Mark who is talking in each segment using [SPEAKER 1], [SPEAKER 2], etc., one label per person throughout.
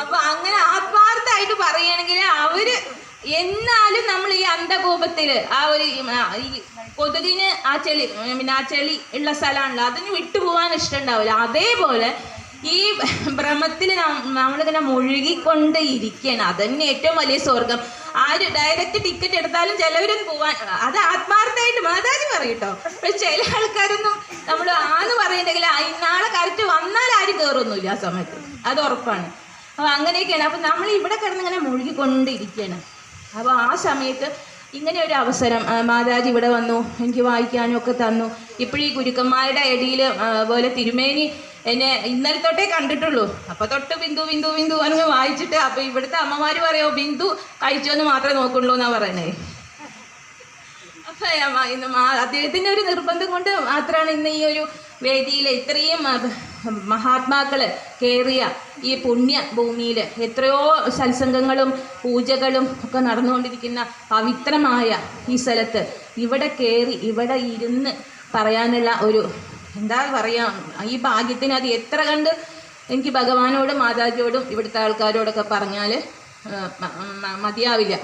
[SPEAKER 1] അപ്പൊ അങ്ങനെ ആത്മാർത്ഥമായിട്ട് പറയുകയാണെങ്കിൽ അവര് എന്നാലും നമ്മൾ ഈ അന്ധകോപത്തില് ആ ഒരു ഈ കൊതുകിന് ആ ചെളി പിന്നെ ആ ചെളി ഉള്ള സ്ഥലമാണല്ലോ, അതിന് വിട്ടുപോകാൻ ഇഷ്ടമുണ്ടാവില്ല. അതേപോലെ ഈ ഭ്രമത്തിൽ നമ്മളിങ്ങനെ മുഴുകിക്കൊണ്ട് ഇരിക്കുകയാണ്. അതന്നെ ഏറ്റവും വലിയ സ്വർഗം. ആര് ഡയറക്റ്റ് ടിക്കറ്റ് എടുത്താലും ചിലവരൊന്നും പോവാൻ, അത് ആത്മാർത്ഥമായിട്ട് മാതാജി പറയട്ടോ. പക്ഷെ ചില ആൾക്കാരൊന്നും നമ്മൾ ആന്ന് പറയുന്നുണ്ടെങ്കിൽ നാളെ കറക്റ്റ് വന്നാൽ ആരും കയറൊന്നുമില്ല ആ സമയത്ത്, അത് ഉറപ്പാണ്. അപ്പോൾ അങ്ങനെയൊക്കെയാണ്. അപ്പം നമ്മൾ ഇവിടെ കിടന്ന് ഇങ്ങനെ മുഴുകിക്കൊണ്ടിരിക്കുകയാണ്. അപ്പോൾ ആ സമയത്ത് ഇങ്ങനെ ഒരു അവസരം മാതാജി ഇവിടെ വന്നു, എനിക്ക് വായിക്കാനും ഒക്കെ തന്നു. ഇപ്പോഴീ ഗുരുക്കന്മാരുടെ ഇടയിൽ പോലെ തിരുമേനി എന്നെ ഇന്നലെ തൊട്ടേ കണ്ടിട്ടുള്ളൂ. അപ്പോൾ തൊട്ട് ബിന്ദു ബിന്ദു ബിന്ദു അങ്ങ് വായിച്ചിട്ട്, അപ്പോൾ ഇവിടുത്തെ അമ്മമാർ പറയുമോ ബിന്ദു കഴിച്ചോന്ന് മാത്രമേ നോക്കുള്ളൂ എന്നാണ് പറയണേ. അപ്പം ഇന്ന് അദ്ദേഹത്തിൻ്റെ ഒരു നിർബന്ധം കൊണ്ട് മാത്രമാണ് ഇന്ന് ഈ ഒരു വേദിയിൽ ഇത്രയും മഹാത്മാക്കൾ കയറിയ ഈ പുണ്യ ഭൂമിയിൽ എത്രയോ സത്സംഗങ്ങളും പൂജകളും ഒക്കെ നടന്നുകൊണ്ടിരിക്കുന്ന പവിത്രമായ ഈ സ്ഥലത്ത് ഇവിടെ കയറി ഇവിടെ ഇരുന്ന് പറയാനുള്ള ഒരു എന്താ പറയുക, ഈ ഭാഗ്യത്തിന് അത് എത്ര കണ്ട് എനിക്ക് ഭഗവാനോടും മാതാജിയോടും ഇവിടുത്തെ ആൾക്കാരോടൊക്കെ പറഞ്ഞാൽ മതിയാവില്ല.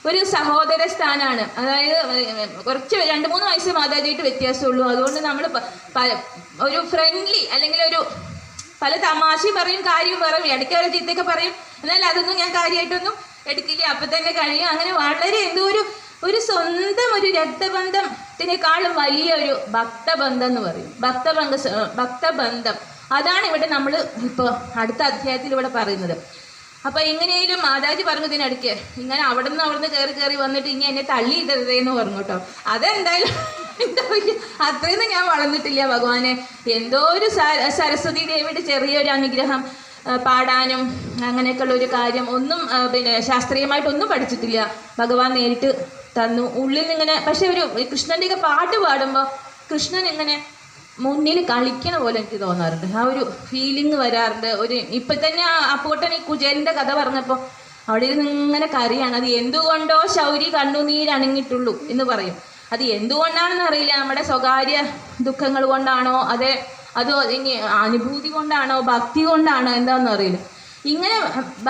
[SPEAKER 1] ഒരു സഹോദര സ്ഥാനമാണ്. അതായത് കുറച്ച് 2-3 വയസ്സ് മാതാജിയായിട്ട് വ്യത്യാസമുള്ളൂ. അതുകൊണ്ട് നമ്മൾ ഒരു ഫ്രണ്ട്ലി അല്ലെങ്കിൽ ഒരു പല തമാശയും പറയും, കാര്യം പറയും, ഇടയ്ക്ക് ഒരു ചീത്തയൊക്കെ പറയും. എന്നാൽ അതൊന്നും ഞാൻ കാര്യമായിട്ടൊന്നും എടുക്കില്ല, അപ്പം തന്നെ കഴിയും. അങ്ങനെ വളരെ എന്തോ ഒരു സ്വന്തം ഒരു രക്തബന്ധത്തിനേക്കാളും വലിയ ഒരു ഭക്തബന്ധം എന്ന് പറയും. ഭക്തബന്ധം അതാണ് ഇവിടെ നമ്മൾ ഇപ്പോൾ അടുത്ത അധ്യായത്തിൽ ഇവിടെ പറയുന്നത്. അപ്പം എങ്ങനെയും മാതാജി പറഞ്ഞതിനിടയ്ക്ക് ഇങ്ങനെ അവിടുന്ന് കയറി വന്നിട്ട് ഇനി എന്നെ തള്ളിയിടരുതേന്ന് പറഞ്ഞു കേട്ടോ. അതെന്തായാലും അത്രയൊന്നും ഞാൻ വളർന്നിട്ടില്ല ഭഗവാനെ. എന്തോ ഒരു സരസ്വതി ദേവിയുടെ ചെറിയൊരു അനുഗ്രഹം, പാടാനും അങ്ങനെയൊക്കെയുള്ള ഒരു കാര്യം ഒന്നും പിന്നെ ശാസ്ത്രീയമായിട്ടൊന്നും പഠിച്ചിട്ടില്ല. ഭഗവാൻ നേരിട്ട് തന്നു ഉള്ളിൽ നിന്നിങ്ങനെ. പക്ഷെ ഒരു കൃഷ്ണൻ്റെയൊക്കെ പാട്ട് പാടുമ്പോൾ കൃഷ്ണൻ ഇങ്ങനെ മുന്നിൽ കളിക്കണ പോലെ എനിക്ക് തോന്നാറുണ്ട്. ആ ഒരു ഫീലിംഗ് വരാറുണ്ട്. ഒരു ഇപ്പം തന്നെ അപ്പൂട്ടൻ ഈ കുചേലിൻ്റെ കഥ പറഞ്ഞപ്പോൾ അവിടെ ഇരുന്ന് ഇങ്ങനെ കരയാണ്. അത് എന്തുകൊണ്ടോ ശൗരി കണ്ണുനീരണിഞ്ഞിട്ടുള്ളൂ എന്ന് പറയും. അത് എന്തുകൊണ്ടാണെന്ന് അറിയില്ല, നമ്മുടെ സ്വകാര്യ ദുഃഖങ്ങൾ കൊണ്ടാണോ അതോ ഇനി അനുഭൂതി കൊണ്ടാണോ ഭക്തി കൊണ്ടാണോ എന്താണെന്ന് അറിയില്ല. ഇങ്ങനെ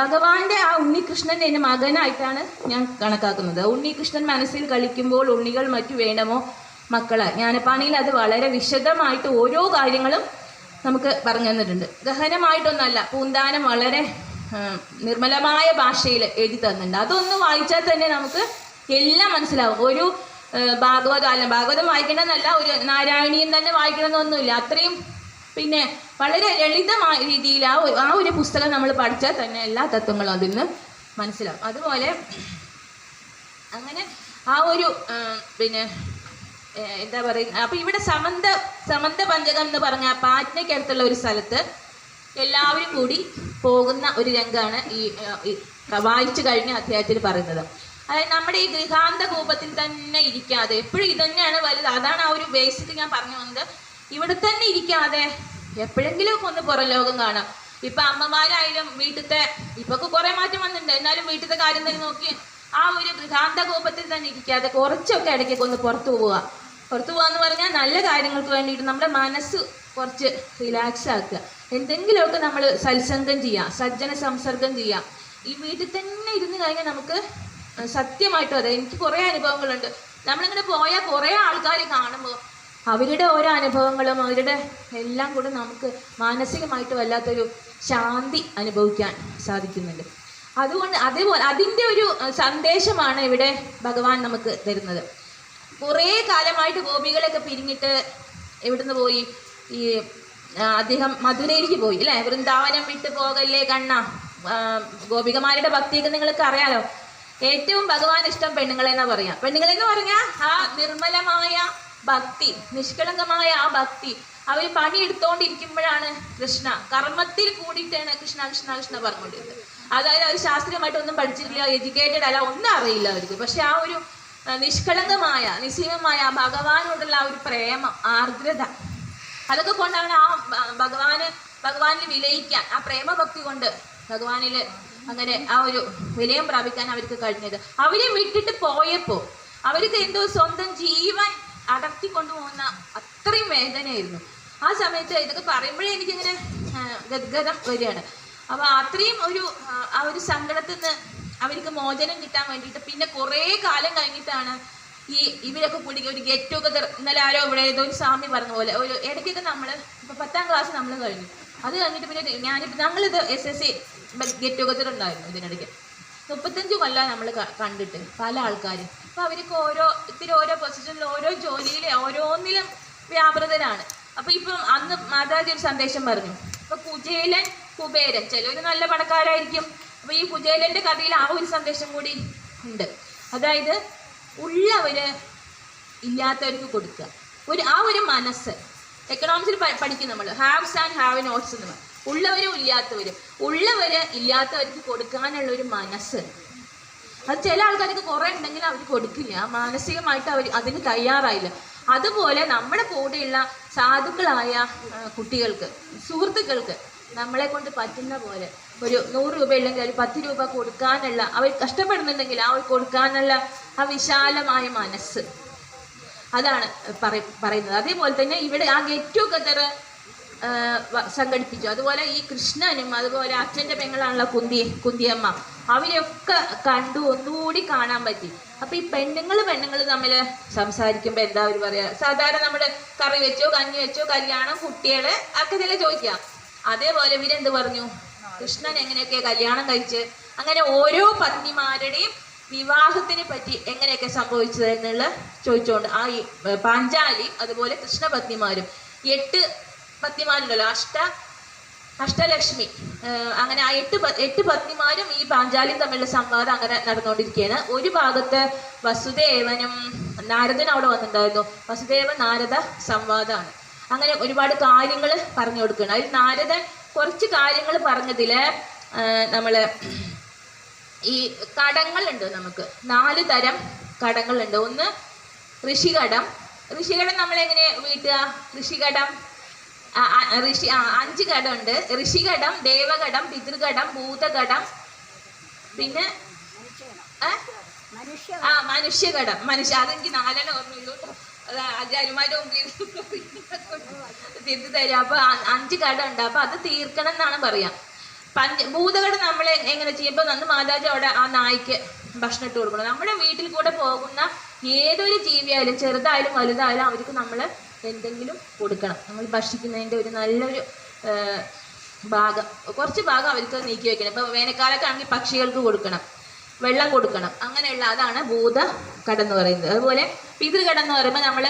[SPEAKER 1] ഭഗവാന്റെ ആ ഉണ്ണികൃഷ്ണൻ്റെ എൻ്റെ മകനായിട്ടാണ് ഞാൻ കണക്കാക്കുന്നത്. ഉണ്ണികൃഷ്ണൻ മനസ്സിൽ കളിക്കുമ്പോൾ ഉണ്ണികൾ മറ്റു വേണമോ മക്കളെ. ജ്ഞാനപ്പാണിയിൽ അത് വളരെ വിശദമായിട്ട് ഓരോ കാര്യങ്ങളും നമുക്ക് പറഞ്ഞു തന്നിട്ടുണ്ട്. ഗഹനമായിട്ടൊന്നല്ല, പൂന്താനം വളരെ നിർമ്മലമായ ഭാഷയിൽ എഴുതി തന്നിട്ടുണ്ട്. അതൊന്ന് വായിച്ചാൽ തന്നെ നമുക്ക് എല്ലാം മനസ്സിലാവും. ഒരു ഭാഗവതം വായിക്കണമെന്നല്ല, ഒരു നാരായണീയം തന്നെ വായിക്കണമെന്നൊന്നുമില്ല. അത്രയും പിന്നെ വളരെ ലളിതമായ രീതിയിൽ ആ ഒരു പുസ്തകം നമ്മൾ പഠിച്ചാൽ തന്നെ എല്ലാ തത്വങ്ങളും അതിൽ നിന്ന് മനസ്സിലാവും. അതുപോലെ അങ്ങനെ ആ ഒരു പിന്നെ എന്താ പറയുക, അപ്പം ഇവിടെ സമന്ത പഞ്ചകം എന്ന് പറഞ്ഞ പാറ്റ്നയ്ക്കടുത്തുള്ള ഒരു സ്ഥലത്ത് എല്ലാവരും കൂടി പോകുന്ന ഒരു രംഗമാണ് ഈ വായിച്ചു കഴിഞ്ഞ അധ്യായത്തിൽ പറയുന്നത്. അതായത് നമ്മുടെ ഈ ഗൃഹാന്ത കൂപത്തിൽ തന്നെ ഇരിക്കാതെ എപ്പോഴും ഇതന്നെയാണ് വലുത്. അതാണ് ആ ഒരു ബേസിക് ഞാൻ പറഞ്ഞു വന്നത്. ഇവിടെ തന്നെ ഇരിക്കാതെ എപ്പോഴെങ്കിലും ഒക്കെ ഒന്ന് പുറം ലോകം കാണാം. ഇപ്പം അമ്മമാരായാലും വീട്ടിലത്തെ ഇപ്പൊക്കെ കുറേ മാറ്റം വന്നിട്ടുണ്ട്, എന്നാലും വീട്ടിലത്തെ കാര്യം തന്നെ നോക്കി ആ ഒരു ഗൃഹാന്ത കൂപത്തിൽ തന്നെ ഇരിക്കാതെ കുറച്ചൊക്കെ ഇടയ്ക്കൊക്കെ ഒന്ന് പുറത്തു പോകാന്ന് പറഞ്ഞാൽ നല്ല കാര്യങ്ങൾക്ക് വേണ്ടിയിട്ട് നമ്മുടെ മനസ്സ് കുറച്ച് റിലാക്സ് ആക്കുക. എന്തെങ്കിലുമൊക്കെ നമ്മൾ സത്സംഗം ചെയ്യാം, സജ്ജന സംസർഗം ചെയ്യാം. ഈ വീട്ടിൽ തന്നെ ഇരുന്ന് കഴിഞ്ഞാൽ നമുക്ക് സത്യമായിട്ടും അതെ, എനിക്ക് കുറേ അനുഭവങ്ങളുണ്ട്. നമ്മളിങ്ങനെ പോയാൽ കുറേ ആൾക്കാർ കാണുമ്പോൾ അവരുടെ ഓരോ അനുഭവങ്ങളും അവരുടെ എല്ലാം കൂടെ നമുക്ക് മാനസികമായിട്ട് വല്ലാത്തൊരു ശാന്തി അനുഭവിക്കാൻ സാധിക്കുന്നുണ്ട്. അതുകൊണ്ട് അതേപോലെ അതിൻ്റെ ഒരു സന്ദേശമാണ് ഇവിടെ ഭഗവാൻ നമുക്ക് തരുന്നത്. കുറേ കാലമായിട്ട് ഗോപികളൊക്കെ പിരിഞ്ഞിട്ട് എവിടുന്ന് പോയി, ഈ അദ്ദേഹം മധുരയിലേക്ക് പോയി അല്ലേ. വൃന്ദാവനം വിട്ട് പോകല്ലേ കണ്ണ. ഗോപികമാരുടെ ഭക്തിയൊക്കെ നിങ്ങൾക്ക് അറിയാലോ. ഏറ്റവും ഭഗവാൻ ഇഷ്ടം പെണ്ണുങ്ങളെന്നാ പറയാം. പെണ്ണുങ്ങളെന്ന് പറഞ്ഞാൽ ആ നിർമ്മലമായ ഭക്തി, നിഷ്കളങ്കമായ ആ ഭക്തി. അവർ പണിയെടുത്തോണ്ടിരിക്കുമ്പോഴാണ് കൃഷ്ണ, കർമ്മത്തിൽ കൂടിയിട്ടാണ് കൃഷ്ണ കൃഷ്ണ കൃഷ്ണ പറഞ്ഞുകൊണ്ടിരുന്നത്. അതായത് അവർ ശാസ്ത്രീയമായിട്ടൊന്നും പഠിച്ചിട്ടില്ല, എഡ്യൂക്കേറ്റഡ് അല്ല, ഒന്നും അറിയില്ല അവർക്ക്. പക്ഷെ ആ ഒരു നിഷ്കളങ്കമായ നിസ്സീമമായ ഭഗവാനോടുള്ള ആ ഒരു പ്രേമം, ആർദ്രത, അതൊക്കെ കൊണ്ടാണ് ആ ഭഗവാനിൽ വിലയിക്കാൻ, ആ പ്രേമഭക്തി കൊണ്ട് ഭഗവാനിൽ അങ്ങനെ ആ ഒരു വിലയം പ്രാപിക്കാൻ അവർക്ക് കഴിഞ്ഞത്. അവരെ വിട്ടിട്ട് പോയപ്പോൾ അവർക്ക് എന്തോ സ്വന്തം ജീവൻ അടർത്തി കൊണ്ടുപോകുന്ന അത്രയും വേദനയായിരുന്നു. ആ സമയത്ത് ഇതൊക്കെ പറയുമ്പോഴേ എനിക്കിങ്ങനെ ഗദ്ഗതം വരികയാണ്. അപ്പോൾ അത്രയും ഒരു ആ ഒരു സങ്കടത്തിൽ നിന്ന് അവർക്ക് മോചനം കിട്ടാൻ വേണ്ടിയിട്ട് പിന്നെ കുറേ കാലം കഴിഞ്ഞിട്ടാണ് ഇവരൊക്കെ കൂടി ഒരു ഗെറ്റ് ടുഗദർ. ഇന്നലെ ആരോ ഇവിടെ ഏതോ ഒരു സ്വാമി പറഞ്ഞ പോലെ ഒരു ഇടയ്ക്കൊക്കെ നമ്മൾ ഇപ്പോൾ 10ാം ക്ലാസ് നമ്മൾ കഴിഞ്ഞു, അത് കഴിഞ്ഞിട്ട് പിന്നെ ഞങ്ങളിത് SSC ഗെറ്റ് ടുഗദർ ഉണ്ടായിരുന്നു. ഇതിനിടയ്ക്ക് 35 കൊല്ലം നമ്മൾ കണ്ടിട്ട് പല ആൾക്കാരും. അപ്പോൾ അവർക്ക് ഓരോ പൊസിഷനിൽ ഓരോ ജോലിയിൽ ഓരോന്നിലും വ്യാപൃതരാണ്. അപ്പോൾ ഇപ്പം അന്ന് മാതാജി ഒരു സന്ദേശം പറഞ്ഞു. അപ്പോൾ കുചേലൻ കുബേരൻ, ചിലർ നല്ല പണക്കാരായിരിക്കും. അപ്പോൾ ഈ കുചേലൻ്റെ കഥയിൽ ആ ഒരു സന്ദേശം കൂടി ഉണ്ട്. അതായത് ഉള്ളവര് ഇല്ലാത്തവർക്ക് കൊടുക്കുക, ആ ഒരു മനസ്സ്. എക്കണോമിക്സിൽ പഠിക്കും നമ്മൾ ഹാവ്സ് ആൻഡ് ഹാവ് നോട്ട്സ് എന്ന്. ഉള്ളവരും ഇല്ലാത്തവർക്ക് കൊടുക്കാനുള്ള ഒരു മനസ്സ്. അത് ചില ആൾക്കാർക്ക് കുറേ ഉണ്ടെങ്കിൽ അവർ കൊടുക്കില്ല, മാനസികമായിട്ട് അവർ അതിന് തയ്യാറായില്ല. അതുപോലെ നമ്മുടെ കൂടെയുള്ള സാധുക്കളായ കുട്ടികൾക്ക്, സുഹൃത്തുക്കൾക്ക് നമ്മളെ കൊണ്ട് പറ്റുന്ന പോലെ ഒരു 100 രൂപ ഇല്ലെങ്കിൽ ഒരു 10 രൂപ കൊടുക്കാനുള്ള, അവർ കഷ്ടപ്പെടുന്നുണ്ടെങ്കിൽ അവർ കൊടുക്കാനുള്ള ആ വിശാലമായ മനസ്സ്, അതാണ് പറയുന്നത്. അതേപോലെ തന്നെ ഇവിടെ ആ ഗെറ്റ് ടുഗദർ സംഘടിപ്പിച്ചു. അതുപോലെ ഈ കൃഷ്ണനും അതുപോലെ അച്ഛൻ്റെ പെങ്ങളാണല്ലോ കുന്തിയമ്മ, അവരെയൊക്കെ കണ്ടു, ഒന്നുകൂടി കാണാൻ പറ്റി. അപ്പം ഈ പെണ്ണുങ്ങൾ തമ്മിൽ സംസാരിക്കുമ്പോൾ എന്താ അവർ പറയുക? സാധാരണ നമ്മൾ കറി വെച്ചോ കഞ്ഞി വെച്ചോ കല്യാണം കുട്ടികളെ ഒക്കെ ഇതിലെ ചോദിക്കാം. അതേപോലെ ഇവരെന്ത് പറഞ്ഞു? കൃഷ്ണൻ എങ്ങനെയൊക്കെ കല്യാണം കഴിച്ച്, അങ്ങനെ ഓരോ പത്നിമാരുടെയും വിവാഹത്തിനെ പറ്റി എങ്ങനെയൊക്കെ സംഭവിച്ചത് എന്നുള്ള ചോദിച്ചുകൊണ്ട് ആ ഈ പാഞ്ചാലി അതുപോലെ കൃഷ്ണപത്നിമാരും 8 പത്നിമാരുണ്ടല്ലോ, അഷ്ടലക്ഷ്മി, അങ്ങനെ ആ 8 പത്നിമാരും ഈ പാഞ്ചാലിയും തമ്മിലുള്ള സംവാദം അങ്ങനെ നടന്നുകൊണ്ടിരിക്കുകയാണ്. ഒരു ഭാഗത്ത് വസുദേവനും നാരദനും അവിടെ വന്നിട്ടുണ്ടായിരുന്നു. വസുദേവ നാരദ സംവാദമാണ്. അങ്ങനെ ഒരുപാട് കാര്യങ്ങൾ പറഞ്ഞു കൊടുക്കുകയാണ്. അതിൽ നാരദൻ കുറച്ച് കാര്യങ്ങൾ പറഞ്ഞതിൽ നമ്മൾ ഈ കടങ്ങളുണ്ട്, നമുക്ക് 4 തരം കടങ്ങളുണ്ട്. ഒന്ന് ഋഷികടം. നമ്മൾ എങ്ങനെ വീട്ടുക? ഋഷികടം 5 കടമുണ്ട്. ഋഷികടം, ദേവകടം, പിതൃകടം, ഭൂതകടം, പിന്നെ മനുഷ്യകടം. അതെനിക്ക് 4 ഓർമ്മയുള്ളൂ. ആചാര്യന്മാരും തിരുത്തി തരാം. അപ്പൊ 5 കടം ഉണ്ട്. അപ്പൊ അത് തീർക്കണം എന്നാണ് പറയാം. ഭൂതകടം നമ്മൾ എങ്ങനെ ചെയ്യുമ്പോൾ അന്ന് മാതാജി അവിടെ ആ നായ്ക്ക് ഭക്ഷണം ഇട്ട് കൊടുക്കണം. നമ്മുടെ വീട്ടിൽ കൂടെ പോകുന്ന ഏതൊരു ജീവിയായാലും ചെറുതായാലും വലുതായാലും അവർക്ക് നമ്മൾ എന്തെങ്കിലും കൊടുക്കണം. നമ്മൾ ഭക്ഷിക്കുന്നതിൻ്റെ ഒരു നല്ലൊരു ഭാഗം, കുറച്ച് ഭാഗം അവർക്ക് നീക്കി വെക്കണം. ഇപ്പോൾ വേനൽക്കാലൊക്കെ ആണെങ്കിൽ പക്ഷികൾക്ക് കൊടുക്കണം, വെള്ളം കൊടുക്കണം, അങ്ങനെയുള്ള അതാണ് ഭൂതകടം എന്ന് പറയുന്നത്. അതുപോലെ പിതൃകടം എന്ന് പറയുമ്പോൾ നമ്മൾ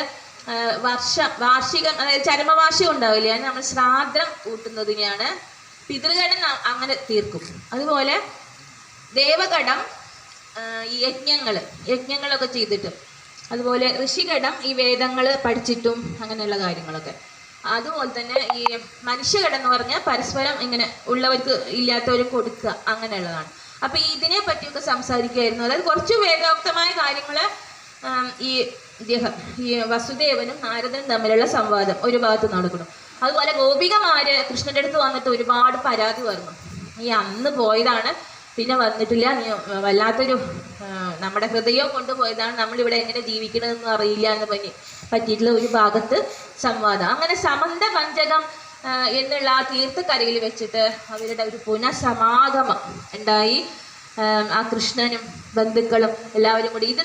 [SPEAKER 1] വാർഷികം, അതായത് ചരമവാർഷികം ഉണ്ടാവില്ല, നമ്മൾ ശ്രാദ്ധം കൂട്ടുന്നതിനെയാണ് പിതൃകടം, അങ്ങനെ തീർക്കും. അതുപോലെ ദേവകടം ഈ യജ്ഞങ്ങളൊക്കെ ചെയ്തിട്ടും, അതുപോലെ ഋഷികടം ഈ വേദങ്ങൾ പഠിച്ചിട്ടും അങ്ങനെയുള്ള കാര്യങ്ങളൊക്കെ. അതുപോലെ തന്നെ ഈ മനുഷ്യകടം എന്ന് പറഞ്ഞാൽ പരസ്പരം ഇങ്ങനെ ഉള്ളവർക്ക് ഇല്ലാത്തവരും കൊടുക്കുക, അങ്ങനെയുള്ളതാണ്. അപ്പം ഇതിനെ പറ്റിയൊക്കെ സംസാരിക്കുകയായിരുന്നു. അതായത് കുറച്ച് വേദോക്തമായ കാര്യങ്ങൾ ഈ വസുദേവനും നാരദനും തമ്മിലുള്ള സംവാദം ഒരു ഭാഗത്ത് നടക്കണം. അതുപോലെ ഗോപികമാര് കൃഷ്ണൻ്റെ അടുത്ത് വന്നിട്ട് ഒരുപാട് പരാതി പറഞ്ഞു. നീ അന്ന് പോയതാണ്, പിന്നെ വന്നിട്ടില്ല, നീ വല്ലാത്തൊരു നമ്മുടെ ഹൃദയം കൊണ്ടുപോയതാണ്, നമ്മളിവിടെ എങ്ങനെ ജീവിക്കണമെന്ന് അറിയില്ല എന്ന് പറ്റിയിട്ടുള്ള ഒരു ഭാഗത്ത് സംവാദം. അങ്ങനെ സമന്ത പഞ്ചകം എന്നുള്ള ആ തീർത്ഥക്കരയിൽ വെച്ചിട്ട് അവരുടെ ഒരു പുനഃസമാഗമം ഉണ്ടായി. ആ കൃഷ്ണനും ബന്ധുക്കളും എല്ലാവരും കൂടി ഇത്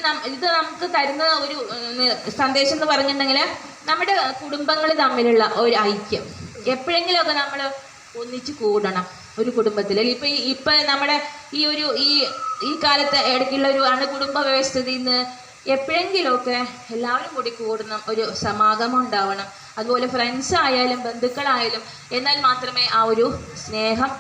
[SPEAKER 1] നമുക്ക് തരുന്ന ഒരു സന്ദേശം എന്ന് പറഞ്ഞിട്ടുണ്ടെങ്കിൽ നമ്മുടെ കുടുംബങ്ങൾ തമ്മിലുള്ള ഒരു ഐക്യം. എപ്പോഴെങ്കിലുമൊക്കെ നമ്മൾ ഒന്നിച്ച് കൂടണം ഒരു കുടുംബത്തിൽ. ഇപ്പം നമ്മുടെ ഈ കാലത്ത് ഇടയ്ക്കുള്ള ഒരു അണുകുടുംബ വ്യവസ്ഥയിൽ നിന്ന് എപ്പോഴെങ്കിലുമൊക്കെ എല്ലാവരും കൂടി കൂടണം, ഒരു സമാഗമം ഉണ്ടാവണം. അതുപോലെ ഫ്രണ്ട്സ് ആയാലും ബന്ധുക്കളായാലും, എന്നാൽ മാത്രമേ ആ ഒരു സ്നേഹം